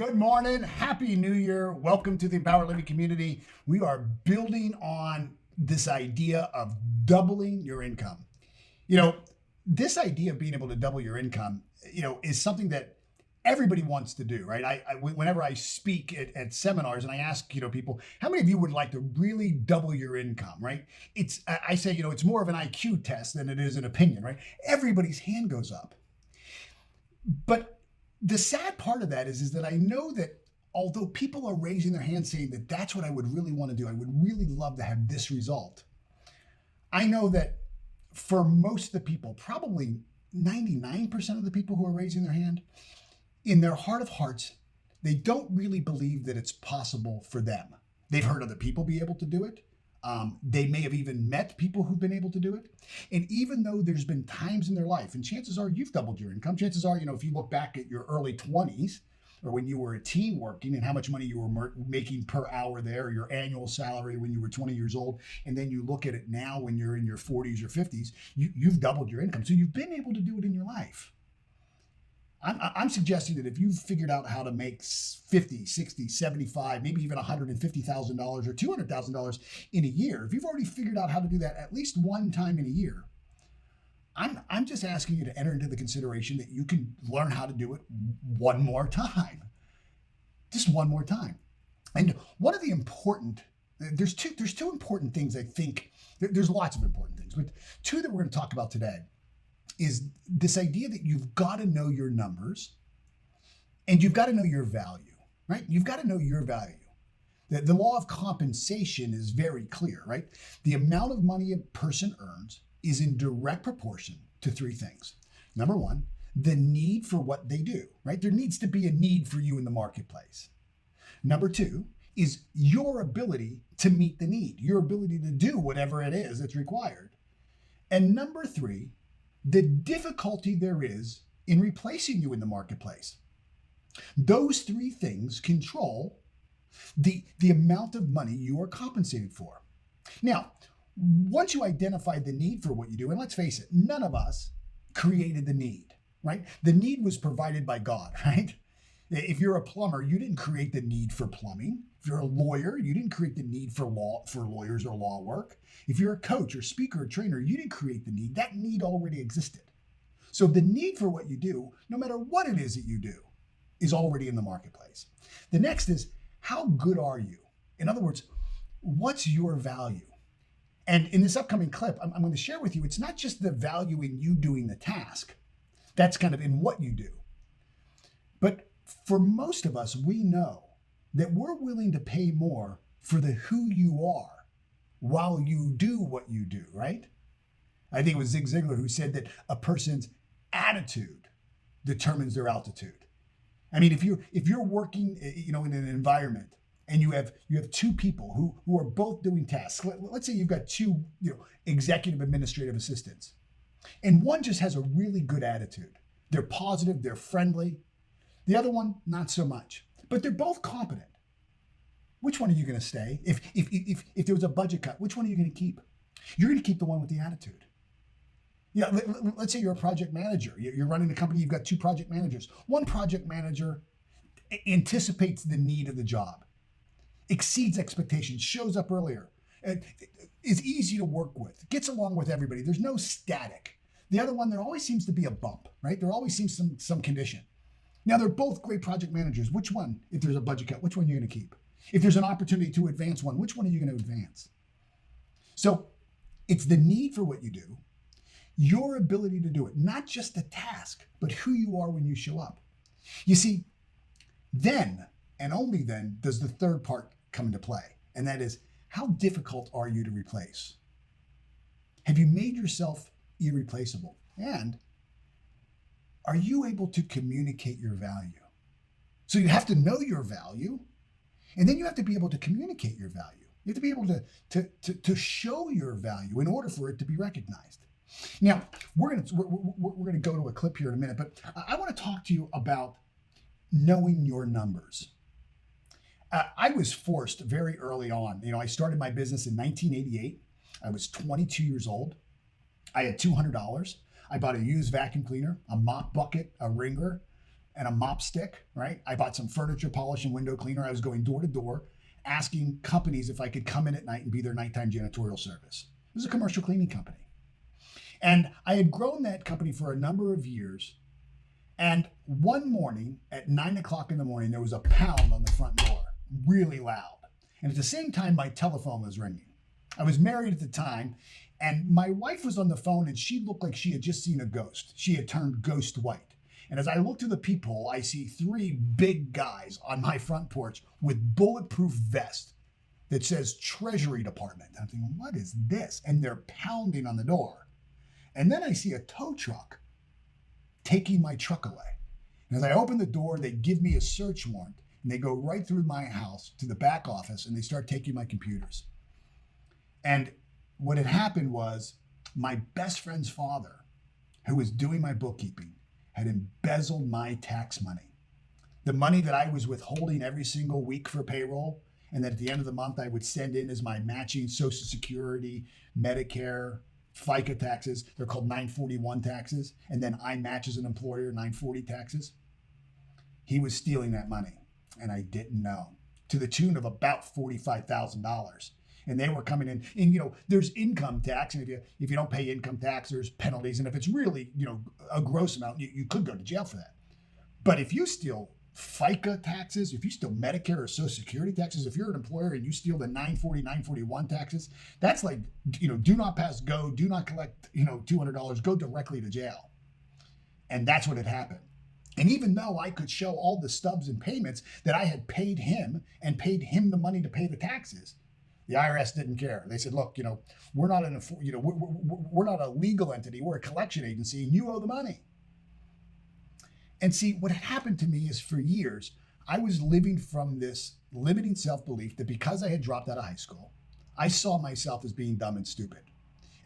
Good morning. Happy New Year. Welcome to the Empowered Living community. We are building on this idea of doubling your income. This idea of being able to double your income, is something that everybody wants to do, right? Whenever I speak at seminars and I ask, people, how many of you would like to really double your income, right? I say, it's more of an IQ test than it is an opinion, right? Everybody's hand goes up. But the sad part of that is that I know that although people are raising their hands saying that that's what I would really want to do, I would really love to have this result. I know that for most of the people, probably 99% of the people who are raising their hand, in their heart of hearts, they don't really believe that it's possible for them. They've heard other people be able to do it. They may have even met people who've been able to do it. And even though there's been times in their life, and chances are you've doubled your income, chances are, if you look back at your early 20s or when you were a teen working and how much money you were making per hour there, or your annual salary when you were 20 years old, and then you look at it now when you're in your 40s or 50s, you've doubled your income. So you've been able to do it in your life. I'm suggesting that if you've figured out how to make 50, 60, 75, maybe even $150,000 or $200,000 in a year, if you've already figured out how to do that at least one time in a year, I'm just asking you to enter into the consideration that you can learn how to do it one more time. Just one more time. And one of the there's two important things I think, there's lots of important things, but two that we're going to talk about today is this idea that you've got to know your numbers and you've got to know your value, right? You've got to know your value. The law of compensation is very clear, right? The amount of money a person earns is in direct proportion to three things. Number one, the need for what they do, right? There needs to be a need for you in the marketplace. Number two is your ability to meet the need, your ability to do whatever it is that's required. And number three, the difficulty there is in replacing you in the marketplace. Those three things control the amount of money you are compensated for. Now, once you identify the need for what you do, and let's face it, none of us created the need, right? The need was provided by God, right? If you're a plumber, you didn't create the need for plumbing. If you're a lawyer, you didn't create the need for lawyers or law work. If you're a coach or speaker or trainer, you didn't create the need. That need already existed. So the need for what you do, no matter what it is that you do, is already in the marketplace. The next is, how good are you? In other words, what's your value? And in this upcoming clip, I'm going to share with you, it's not just the value in you doing the task. That's kind of in what you do. But for most of us, we know that we're willing to pay more for the who you are while you do what you do, right? I think it was Zig Ziglar who said that a person's attitude determines their altitude. I mean, if you're working, in an environment and you have two people who are both doing tasks. Let's say you've got two, executive administrative assistants, and one just has a really good attitude. They're positive, they're friendly. The other one, not so much. But they're both competent. Which one are you going to stay? If there was a budget cut, which one are you going to keep? You're going to keep the one with the attitude. Let's say you're a project manager. You're running a company, you've got two project managers. One project manager anticipates the need of the job, exceeds expectations, shows up earlier, is easy to work with, gets along with everybody. There's no static. The other one, there always seems to be a bump, right? There always seems some condition. Now, they're both great project managers. Which one, if there's a budget cut, which one are you going to keep? If there's an opportunity to advance one, which one are you going to advance? So it's the need for what you do, your ability to do it, not just the task, but who you are when you show up. You see, then, and only then, does the third part come into play. And that is, how difficult are you to replace? Have you made yourself irreplaceable? And are you able to communicate your value? So you have to know your value, and then you have to be able to communicate your value. You have to be able to show your value in order for it to be recognized. Now, we're gonna go to a clip here in a minute, but I want to talk to you about knowing your numbers. I was forced very early on. I started my business in 1988. I was 22 years old. I had $200. I bought a used vacuum cleaner, a mop bucket, a wringer, and a mop stick, right? I bought some furniture polish and window cleaner. I was going door to door asking companies if I could come in at night and be their nighttime janitorial service. It was a commercial cleaning company. And I had grown that company for a number of years. And one morning at 9 o'clock in the morning, there was a pound on the front door, really loud. And at the same time, my telephone was ringing. I was married at the time, and my wife was on the phone, and she looked like she had just seen a ghost. She had turned ghost white. And as I look through the peephole, I see three big guys on my front porch with bulletproof vests that says Treasury Department. I'm thinking, what is this? And they're pounding on the door. And then I see a tow truck taking my truck away. And as I open the door, they give me a search warrant, and they go right through my house to the back office, and they start taking my computers. And what had happened was my best friend's father, who was doing my bookkeeping, had embezzled my tax money. The money that I was withholding every single week for payroll, and that at the end of the month I would send in as my matching Social Security, Medicare, FICA taxes. They're called 941 taxes. And then I match as an employer 940 taxes. He was stealing that money, and I didn't know, to the tune of about $45,000. And they were coming in, and there's income tax, and if you don't pay income tax, there's penalties, and if it's really a gross amount, you could go to jail for that. But if you steal FICA taxes, if you steal Medicare or Social Security taxes, if you're an employer and you steal the 940, 941 taxes, that's like do not pass go, do not collect $200, go directly to jail. And that's what had happened. And even though I could show all the stubs and payments that I had paid him and paid him the money to pay the taxes, the IRS didn't care. They said, look, we're not we're not a legal entity. We're a collection agency, and you owe the money. And see, what had happened to me is for years, I was living from this limiting self-belief that because I had dropped out of high school, I saw myself as being dumb and stupid.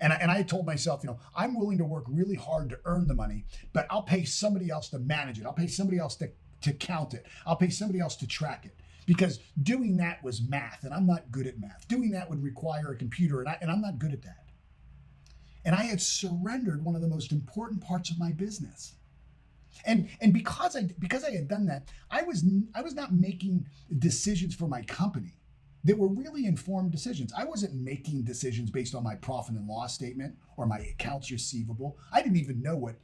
And I had told myself, I'm willing to work really hard to earn the money, but I'll pay somebody else to manage it. I'll pay somebody else to count it. I'll pay somebody else to track it. Because doing that was math, and I'm not good at math. Doing that would require a computer, and I'm not good at that. And I had surrendered one of the most important parts of my business. And because I had done that, I was not making decisions for my company that were really informed decisions. I wasn't making decisions based on my profit and loss statement or my accounts receivable. I didn't even know what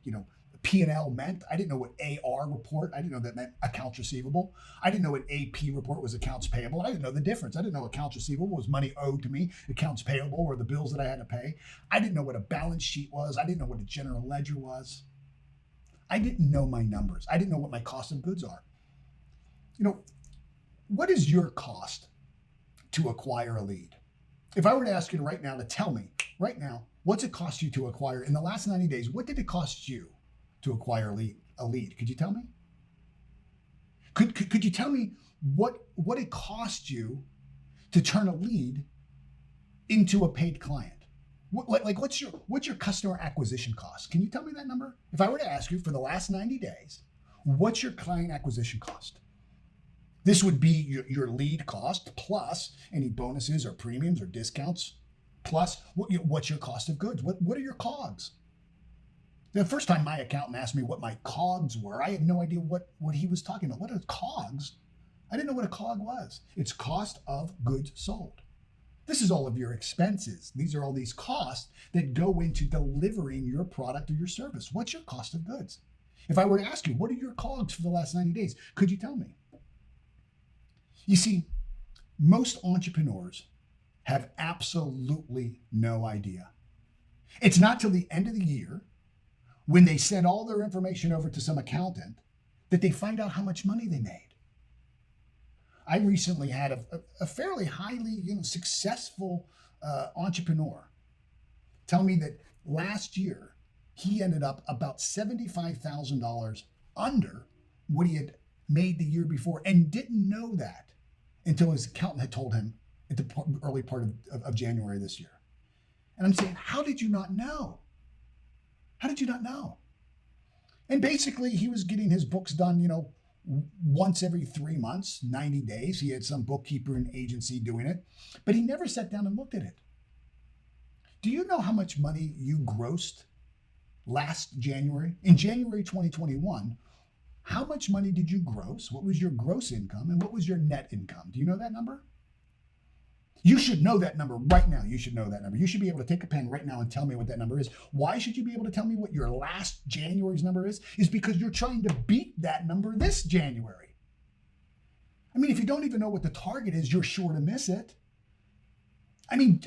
P&L meant. I didn't know what AR report. I didn't know that meant accounts receivable. I didn't know what AP report was accounts payable. I didn't know the difference. I didn't know accounts receivable was money owed to me. Accounts payable were the bills that I had to pay. I didn't know what a balance sheet was. I didn't know what a general ledger was. I didn't know my numbers. I didn't know what my cost of goods are. What is your cost to acquire a lead? If I were to ask you right now to tell me right now, what's it cost you to acquire in the last 90 days? What did it cost you to acquire a lead? Could you tell me? Could you tell me what it cost you to turn a lead into a paid client? What's your customer acquisition cost? Can you tell me that number? If I were to ask you for the last 90 days, what's your client acquisition cost? This would be your lead cost plus any bonuses or premiums or discounts, plus what's your cost of goods? What are your COGS? The first time my accountant asked me what my COGS were, I had no idea what he was talking about. What are COGS? I didn't know what a COG was. It's cost of goods sold. This is all of your expenses. These are all these costs that go into delivering your product or your service. What's your cost of goods? If I were to ask you, what are your COGS for the last 90 days? Could you tell me? You see, most entrepreneurs have absolutely no idea. It's not till the end of the year, when they send all their information over to some accountant, that they find out how much money they made. I recently had a fairly highly successful entrepreneur tell me that last year he ended up about $75,000 under what he had made the year before, and didn't know that until his accountant had told him at the early part of January this year. And I'm saying, how did you not know? How did you not know? And basically, he was getting his books done, once every 3 months, 90 days. He had some bookkeeper and agency doing it, but he never sat down and looked at it. Do you know how much money you grossed last January? In January 2021, how much money did you gross? What was your gross income? And what was your net income? Do you know that number? You should know that number right now. You should know that number. You should be able to take a pen right now and tell me what that number is. Why should you be able to tell me what your last January's number is? Is because you're trying to beat that number this January. I mean, if you don't even know what the target is, you're sure to miss it. I mean,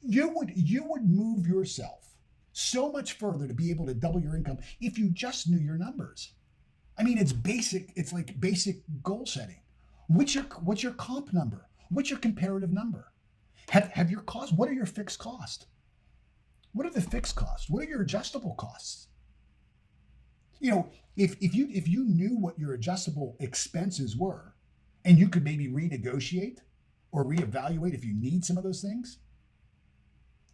you would move yourself so much further to be able to double your income if you just knew your numbers. I mean, it's basic. It's like basic goal setting. What's your comp number? What's your comparative number? Have your costs? What are your fixed costs? What are the fixed costs? What are your adjustable costs? You know, if you knew what your adjustable expenses were, and you could maybe renegotiate or reevaluate if you need some of those things,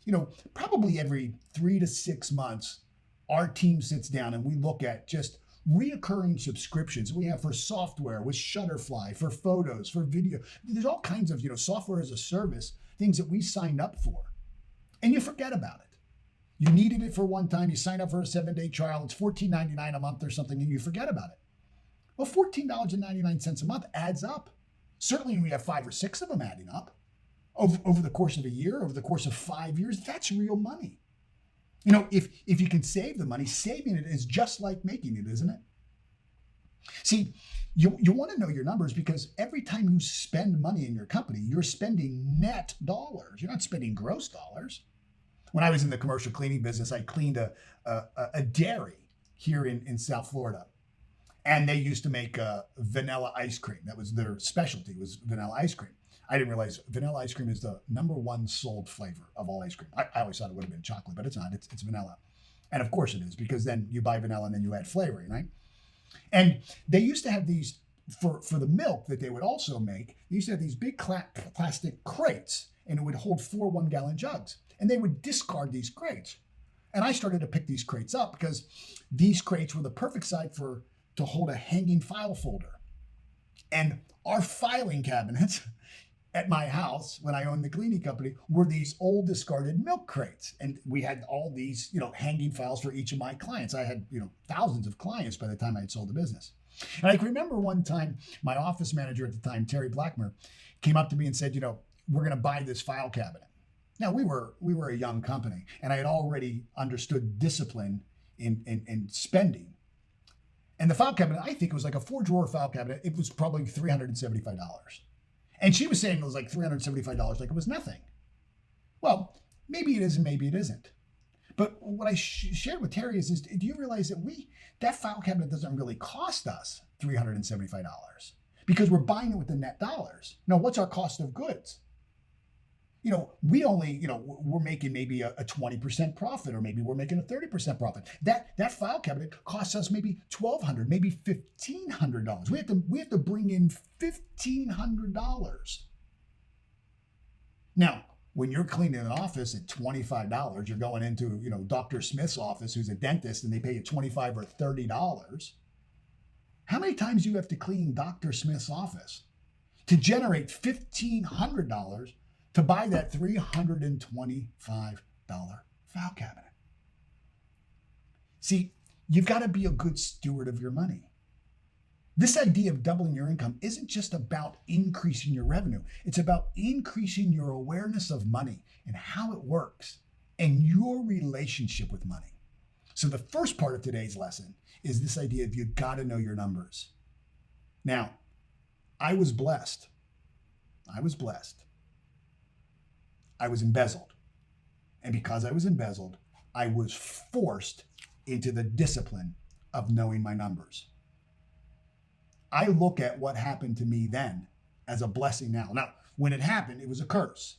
you know, probably every 3 to 6 months, our team sits down and we look at just reoccurring subscriptions we have for software with Shutterfly, for photos, for video. There's all kinds of, software as a service, things that we signed up for. And you forget about it. You needed it for one time, you sign up for a 7-day trial, it's $14.99 a month or something, and you forget about it. Well, $14.99 a month adds up. Certainly when we have 5 or 6 of them adding up over the course of a year, over the course of 5 years, that's real money. You know, if you can save the money, saving it is just like making it, isn't it? See, you want to know your numbers because every time you spend money in your company, you're spending net dollars. You're not spending gross dollars. When I was in the commercial cleaning business, I cleaned a dairy here in South Florida. And they used to make vanilla ice cream. That was their specialty, was vanilla ice cream. I didn't realize vanilla ice cream is the #1 sold flavor of all ice cream. I always thought it would have been chocolate, but it's not. It's vanilla. And of course it is, because then you buy vanilla and then you add flavoring, right? And they used to have these, for the milk that they would also make, they used to have these big plastic crates, and it would hold 4 1-gallon jugs. And they would discard these crates. And I started to pick these crates up because these crates were the perfect size to hold a hanging file folder. And our filing cabinets at my house, when I owned the cleaning company, were these old discarded milk crates. And we had all these, hanging files for each of my clients. I had, thousands of clients by the time I had sold the business. And I can remember one time, my office manager at the time, Terry Blackmer, came up to me and said, we're going to buy this file cabinet. Now, we were a young company, and I had already understood discipline in spending. And the file cabinet, I think it was like a 4-drawer file cabinet. It was probably $375. And she was saying it was like $375, like it was nothing. Well, maybe it is and maybe it isn't. But what I shared with Terry is do you realize that file cabinet doesn't really cost us $375 because we're buying it with the net dollars. Now, what's our cost of goods? We only, we're making maybe a 20% profit, or maybe we're making a 30% profit. That file cabinet costs us maybe $1,200, maybe $1,500. We have to bring in $1,500. Now, when you're cleaning an office at $25, you're going into, Dr. Smith's office, who's a dentist, and they pay you $25 or $30. How many times do you have to clean Dr. Smith's office to generate $1,500 to buy that $325 file cabinet? See, you've got to be a good steward of your money. This idea of doubling your income isn't just about increasing your revenue. It's about increasing your awareness of money and how it works and your relationship with money. So the first part of today's lesson is this idea of you've got to know your numbers. Now, I was blessed. I was embezzled. And because I was embezzled, I was forced into the discipline of knowing my numbers. I look at what happened to me then as a blessing now. Now, when it happened, it was a curse.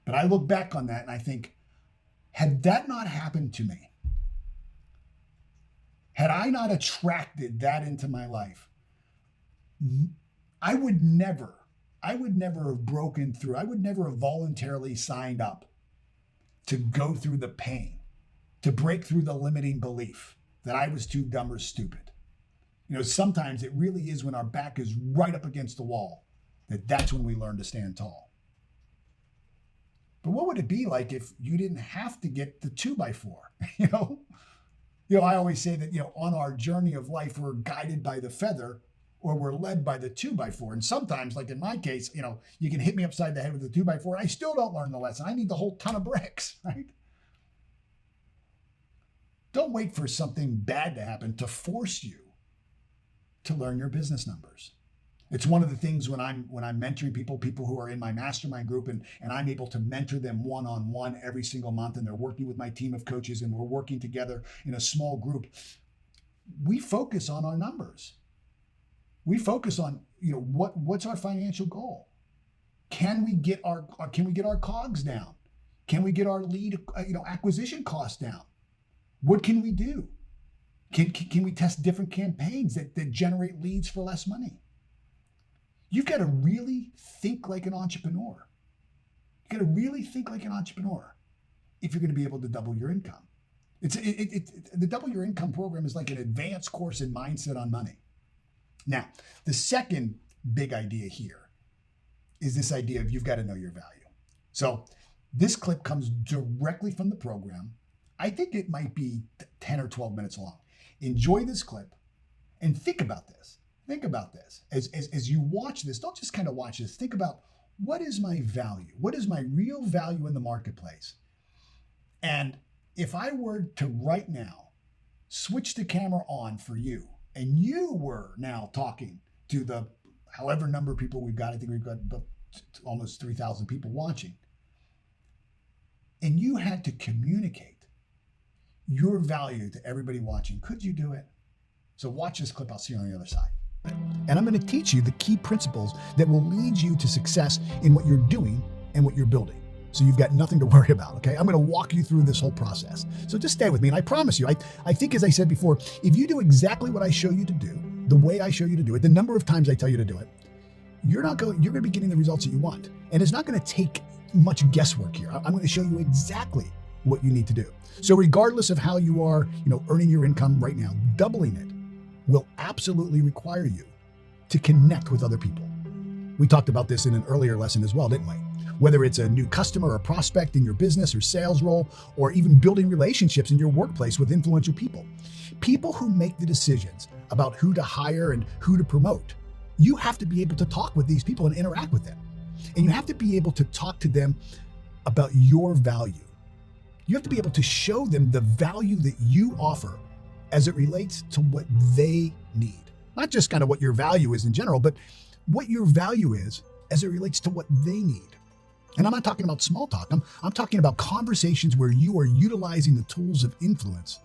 But I look back on that and I think, had that not happened to me, had I not attracted that into my life, I would never have broken through. I would never have voluntarily signed up to go through the pain, to break through the limiting belief that I was too dumb or stupid. Sometimes it really is when our back is right up against the wall that's when we learn to stand tall. But what would it be like if you didn't have to get the 2x4? I always say that, on our journey of life, we're guided by the feather or we're led by the 2x4. And sometimes, like in my case, you can hit me upside the head with the 2x4. I still don't learn the lesson. I need the whole ton of bricks, right? Don't wait for something bad to happen to force you to learn your business numbers. It's one of the things when I'm mentoring people who are in my mastermind group, and I'm able to mentor them one-on-one every single month, and they're working with my team of coaches and we're working together in a small group. We focus on our numbers. We focus on, what's our financial goal? Can we get our COGS down? Can we get our lead acquisition costs down? What can we do? Can we test different campaigns that generate leads for less money? You've got to really think like an entrepreneur. You've got to really think like an entrepreneur if you're going to be able to double your income. The Double Your Income program is like an advanced course in mindset on money. Now, the second big idea here is this idea of you've got to know your value. So this clip comes directly from the program. I think it might be 10 or 12 minutes long. Enjoy this clip and think about this. Think about this. As you watch this, don't just kind of watch this. Think about, what is my value? What is my real value in the marketplace? And if I were to right now switch the camera on for you, and you were now talking to the however number of people we've got, I think we've got almost 3,000 people watching, and you had to communicate your value to everybody watching, could you do it? So watch this clip. I'll see you on the other side. And I'm going to teach you the key principles that will lead you to success in what you're doing and what you're building. So you've got nothing to worry about, okay? I'm going to walk you through this whole process. So just stay with me. And I promise you, I think, as I said before, if you do exactly what I show you to do, the way I show you to do it, the number of times I tell you to do it, you're going to be getting the results that you want. And it's not going to take much guesswork here. I'm going to show you exactly what you need to do. So regardless of how you are, earning your income right now, doubling it will absolutely require you to connect with other people. We talked about this in an earlier lesson as well, didn't we? Whether it's a new customer or prospect in your business or sales role, or even building relationships in your workplace with influential people. People who make the decisions about who to hire and who to promote. You have to be able to talk with these people and interact with them. And you have to be able to talk to them about your value. You have to be able to show them the value that you offer as it relates to what they need. Not just kind of what your value is in general, but what your value is as it relates to what they need. And I'm not talking about small talk. I'm talking about conversations where you are utilizing the tools of influence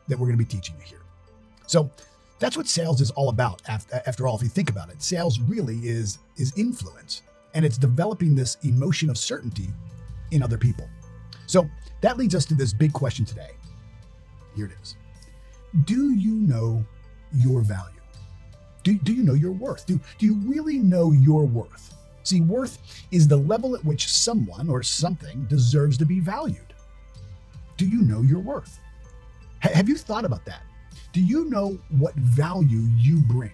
that we're going to be teaching you here. So that's what sales is all about. After all, if you think about it, sales really is influence, and it's developing this emotion of certainty in other people. So that leads us to this big question today. Here it is. Do you know your value? Do you know your worth? Do you really know your worth? See, worth is the level at which someone or something deserves to be valued. Do you know your worth? Have you thought about that? Do you know what value you bring?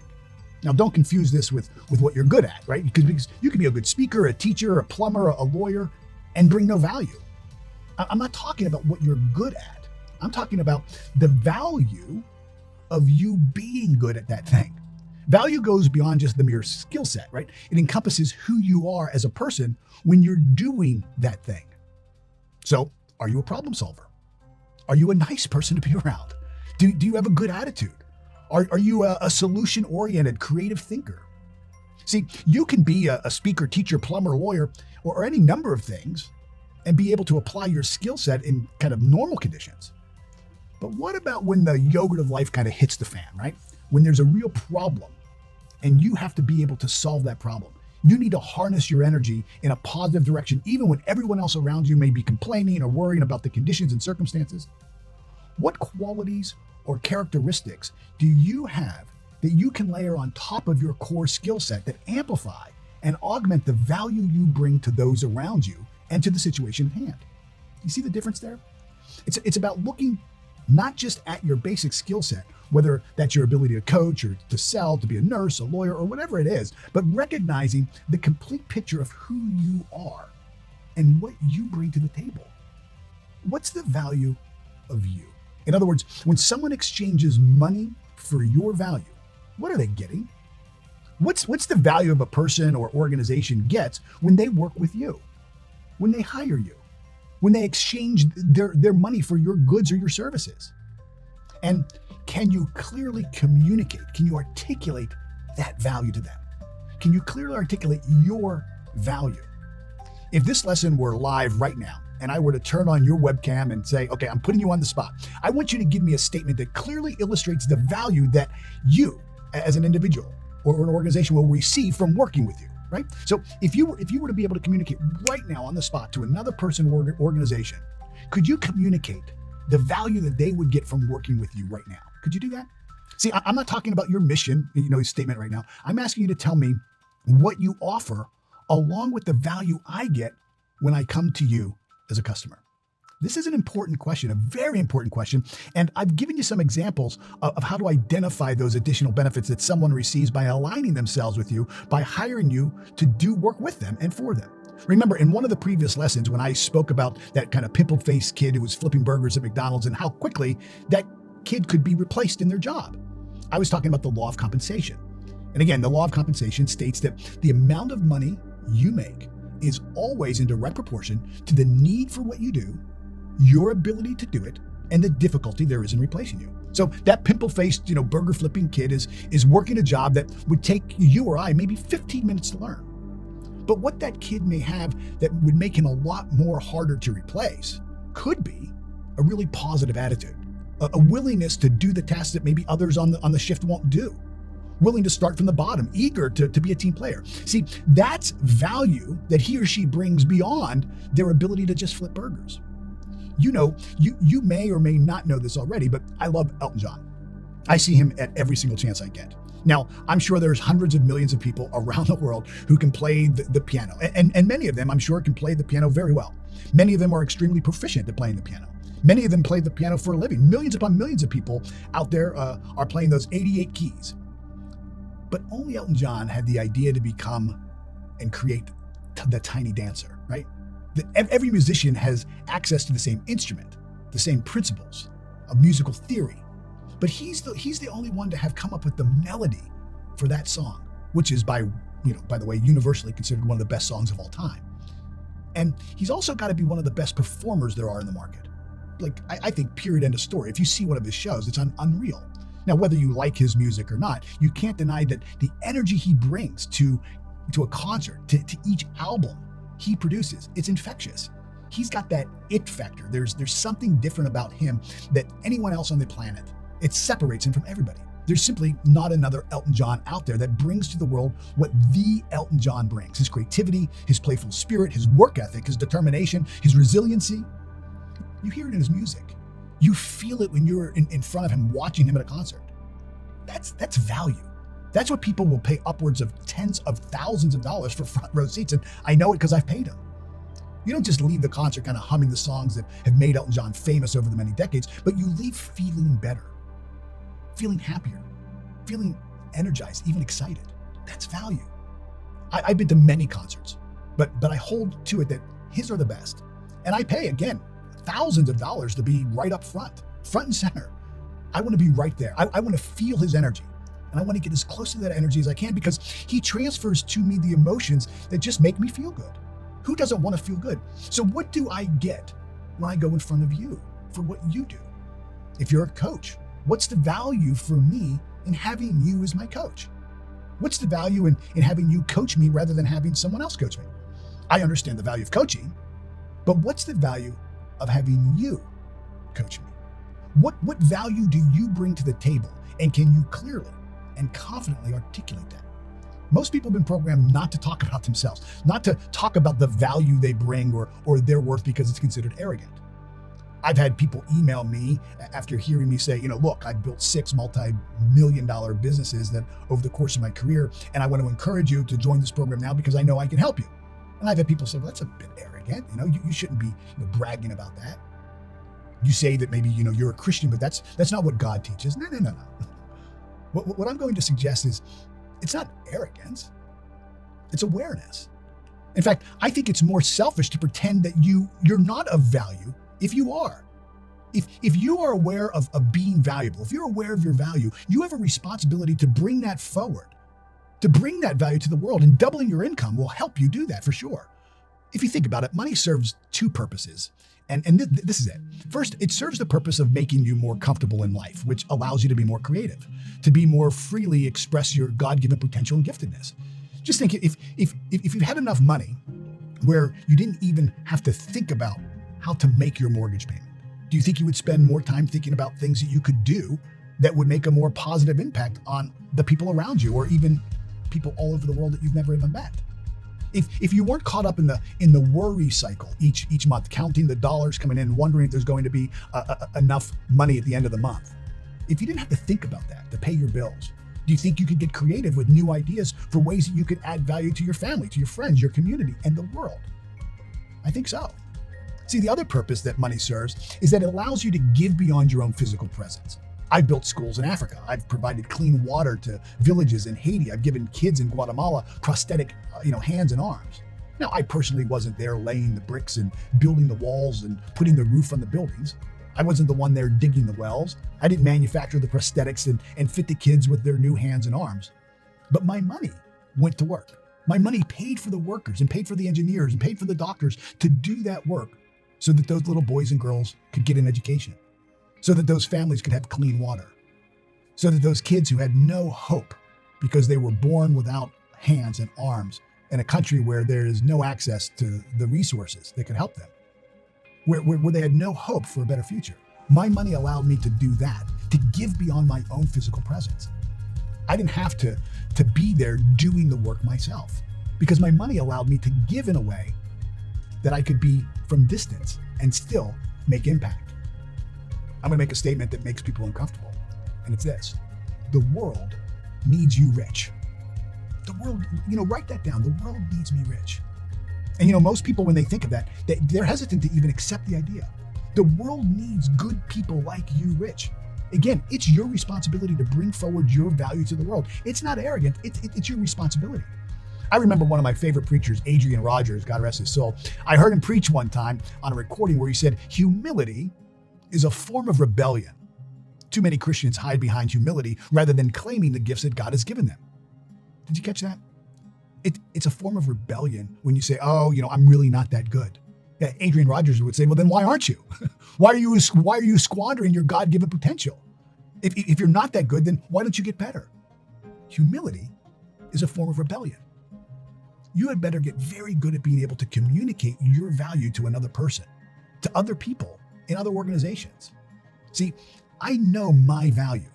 Now, don't confuse this with what you're good at, right? Because you can be a good speaker, a teacher, a plumber, a lawyer, and bring no value. I'm not talking about what you're good at. I'm talking about the value of you being good at that thing. Value goes beyond just the mere skill set, right? It encompasses who you are as a person when you're doing that thing. So, are you a problem solver? Are you a nice person to be around? Do you have a good attitude? Are you a solution-oriented, creative thinker? See, you can be a speaker, teacher, plumber, lawyer, or any number of things and be able to apply your skill set in kind of normal conditions. But what about when the yogurt of life kind of hits the fan, right? When there's a real problem and you have to be able to solve that problem. You need to harness your energy in a positive direction, even when everyone else around you may be complaining or worrying about the conditions and circumstances. What qualities or characteristics do you have that you can layer on top of your core skill set that amplify and augment the value you bring to those around you and to the situation at hand? You see the difference there? It's about looking not just at your basic skill set, whether that's your ability to coach or to sell, to be a nurse, a lawyer, or whatever it is, but recognizing the complete picture of who you are and what you bring to the table. What's the value of you? In other words, when someone exchanges money for your value, what are they getting? What's the value of a person or organization gets when they work with you, when they hire you, when they exchange their money for your goods or your services? And can you clearly communicate? Can you articulate that value to them? Can you clearly articulate your value? If this lesson were live right now, and I were to turn on your webcam and say, okay, I'm putting you on the spot, I want you to give me a statement that clearly illustrates the value that you, as an individual or an organization, will receive from working with you, right? So if you were to be able to communicate right now on the spot to another person or organization, could you communicate the value that they would get from working with you right now? Could you do that? See, I'm not talking about your mission, statement right now. I'm asking you to tell me what you offer along with the value I get when I come to you as a customer. This is an important question, a very important question. And I've given you some examples of how to identify those additional benefits that someone receives by aligning themselves with you, by hiring you to do work with them and for them. Remember, in one of the previous lessons, when I spoke about that kind of pimple-faced kid who was flipping burgers at McDonald's and how quickly that kid could be replaced in their job, I was talking about the law of compensation. And again, the law of compensation states that the amount of money you make is always in direct proportion to the need for what you do, your ability to do it, and the difficulty there is in replacing you. So that pimple-faced, burger flipping kid is working a job that would take you or I maybe 15 minutes to learn. But what that kid may have that would make him a lot more harder to replace could be a really positive attitude, a willingness to do the tasks that maybe others on the shift won't do, willing to start from the bottom, eager to be a team player. See, that's value that he or she brings beyond their ability to just flip burgers. You may or may not know this already, but I love Elton John. I see him at every single chance I get. Now, I'm sure there's hundreds of millions of people around the world who can play the piano, and many of them, I'm sure, can play the piano very well. Many of them are extremely proficient at playing the piano. Many of them play the piano for a living. Millions upon millions of people out there are playing those 88 keys. But only Elton John had the idea to become and create the tiny dancer, right? Every musician has access to the same instrument, the same principles of musical theory. But he's the only one to have come up with the melody for that song, which is by the way, universally considered one of the best songs of all time. And he's also got to be one of the best performers there are in the market. Like, I think, period, end of story. If you see one of his shows, it's unreal. Now, whether you like his music or not, you can't deny that the energy he brings to a concert, to each album he produces, it's infectious. He's got that it factor. There's something different about him that anyone else on the planet. It separates him from everybody. There's simply not another Elton John out there that brings to the world what the Elton John brings. His creativity, his playful spirit, his work ethic, his determination, his resiliency. You hear it in his music. You feel it when you're in front of him, watching him at a concert. That's value. That's what people will pay upwards of tens of thousands of dollars for front row seats. And I know it because I've paid them. You don't just leave the concert kind of humming the songs that have made Elton John famous over the many decades, but you leave feeling better, feeling happier, feeling energized, even excited. That's value. I've been to many concerts, but I hold to it that his are the best. And I pay, again, thousands of dollars to be right up front and center. I want to be right there. I want to feel his energy. And I want to get as close to that energy as I can because he transfers to me the emotions that just make me feel good. Who doesn't want to feel good? So what do I get when I go in front of you for what you do? If you're a coach, what's the value for me in having you as my coach? What's the value in having you coach me rather than having someone else coach me? I understand the value of coaching, but what's the value of having you coach me? What value do you bring to the table? And can you clearly and confidently articulate that? Most people have been programmed not to talk about themselves, not to talk about the value they bring or their worth because it's considered arrogant. I've had people email me after hearing me say, look, I've built 6 multi-million-dollar businesses that over the course of my career, and I want to encourage you to join this program now because I know I can help you. And I've had people say, well, that's a bit arrogant. You shouldn't be bragging about that. You say that maybe, you're a Christian, but that's not what God teaches. No. What I'm going to suggest is it's not arrogance. It's awareness. In fact, I think it's more selfish to pretend that you're not of value if you are. If you are aware of being valuable, if you're aware of your value, you have a responsibility to bring that forward, to bring that value to the world, and doubling your income will help you do that for sure. If you think about it, money serves two purposes. And this is it. First, it serves the purpose of making you more comfortable in life, which allows you to be more creative, to be more freely express your God-given potential and giftedness. Just think, if you had enough money where you didn't even have to think about how to make your mortgage payment, do you think you would spend more time thinking about things that you could do that would make a more positive impact on the people around you, or even people all over the world that you've never even met? If you weren't caught up in the worry cycle each month, counting the dollars coming in, wondering if there's going to be enough money at the end of the month, if you didn't have to think about that to pay your bills, do you think you could get creative with new ideas for ways that you could add value to your family, to your friends, your community, and the world? I think so. See, the other purpose that money serves is that it allows you to give beyond your own physical presence. I've built schools in Africa. I've provided clean water to villages in Haiti. I've given kids in Guatemala prosthetic, hands and arms. Now, I personally wasn't there laying the bricks and building the walls and putting the roof on the buildings. I wasn't the one there digging the wells. I didn't manufacture the prosthetics and fit the kids with their new hands and arms. But my money went to work. My money paid for the workers and paid for the engineers and paid for the doctors to do that work so that those little boys and girls could get an education, so that those families could have clean water, so that those kids who had no hope because they were born without hands and arms in a country where there is no access to the resources that could help them, where they had no hope for a better future. My money allowed me to do that, to give beyond my own physical presence. I didn't have to be there doing the work myself, because my money allowed me to give in a way that I could be from distance and still make impact. I'm going to make a statement that makes people uncomfortable, and it's this: the world needs you rich. The world, write that down. The world needs me rich. And most people, when they think of that, they're hesitant to even accept the idea. The world needs good people like you rich. Again, it's your responsibility to bring forward your value to the world. It's not arrogant, it's your responsibility. I remember one of my favorite preachers, Adrian Rogers, God rest his soul. I heard him preach one time on a recording where he said, humility is a form of rebellion. Too many Christians hide behind humility rather than claiming the gifts that God has given them. Did you catch that? It's a form of rebellion when you say, I'm really not that good. Yeah, Adrian Rogers would say, well, then why aren't you? Why are you squandering your God-given potential? If you're not that good, then why don't you get better? Humility is a form of rebellion. You had better get very good at being able to communicate your value to another person, to other people in other organizations. See, I know my value.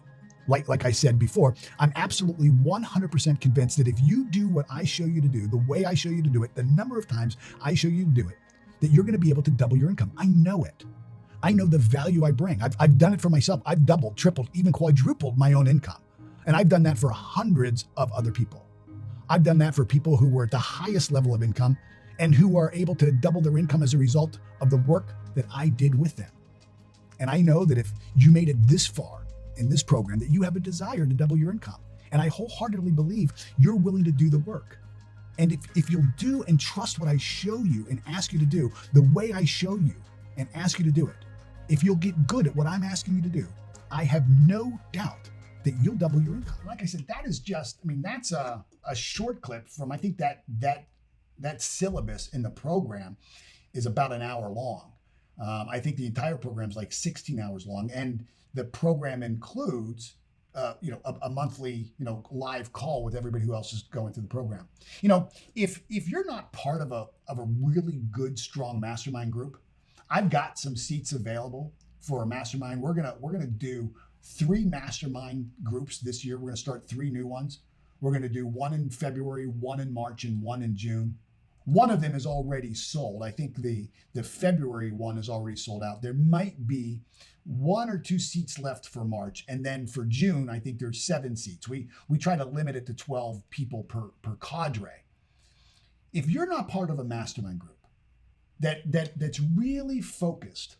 Like I said before, I'm absolutely 100% convinced that if you do what I show you to do, the way I show you to do it, the number of times I show you to do it, that you're going to be able to double your income. I know it. I know the value I bring. I've done it for myself. I've doubled, tripled, even quadrupled my own income. And I've done that for hundreds of other people. I've done that for people who were at the highest level of income and who are able to double their income as a result of the work that I did with them. And I know that if you made it this far in this program, that you have a desire to double your income. And I wholeheartedly believe you're willing to do the work. And if you'll do and trust what I show you and ask you to do, the way I show you and ask you to do it, if you'll get good at what I'm asking you to do, I have no doubt that you'll double your income. Like I said, that is that's a short clip from, I think that syllabus in the program is about an hour long. I think the entire program is like 16 hours long. And the program includes a monthly, live call with everybody who else is going through the program. If you're not part of a really good, strong mastermind group, I've got some seats available for a mastermind. We're gonna do 3 mastermind groups this year. We're gonna start 3 new ones. We're gonna do 1 in February, 1 in March, and 1 in June. One of them is already sold. I think the February one is already sold out. There might be 1 or 2 seats left for March. And then for June, I think there's 7 seats. We try to limit it to 12 people per cadre. If you're not part of a mastermind group that's really focused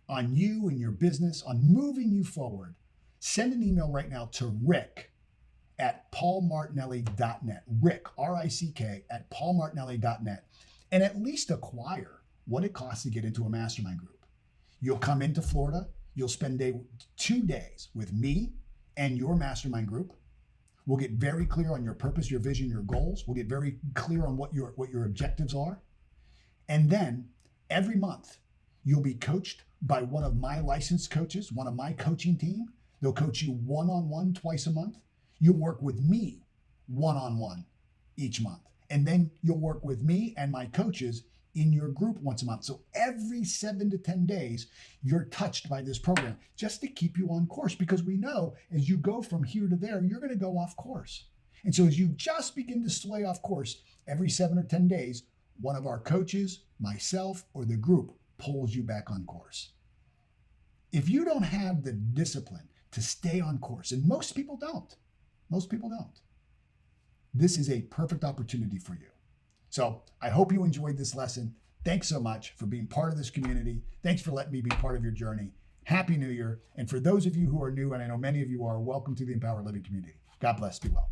on you and your business, on moving you forward, send an email right now to rick@paulmartinelli.net. Rick, R-I-C-K, @paulmartinelli.net. And at least acquire what it costs to get into a mastermind group. You'll come into Florida. you'll spend 2 days with me and your mastermind group. We'll get very clear on your purpose, your vision, your goals. We'll get very clear on what your objectives are. And then every month, you'll be coached by one of my licensed coaches, one of my coaching team. They'll coach you one-on-one twice a month. You'll work with me one-on-one each month. And then you'll work with me and my coaches in your group once a month. So every 7 to 10 days, you're touched by this program just to keep you on course, because we know as you go from here to there, you're going to go off course. And so as you just begin to sway off course, every 7 or 10 days, one of our coaches, myself, or the group pulls you back on course. If you don't have the discipline to stay on course, and most people don't, this is a perfect opportunity for you. So I hope you enjoyed this lesson. Thanks so much for being part of this community. Thanks for letting me be part of your journey. Happy New Year. And for those of you who are new, and I know many of you are, welcome to the Empowered Living community. God bless. Be well.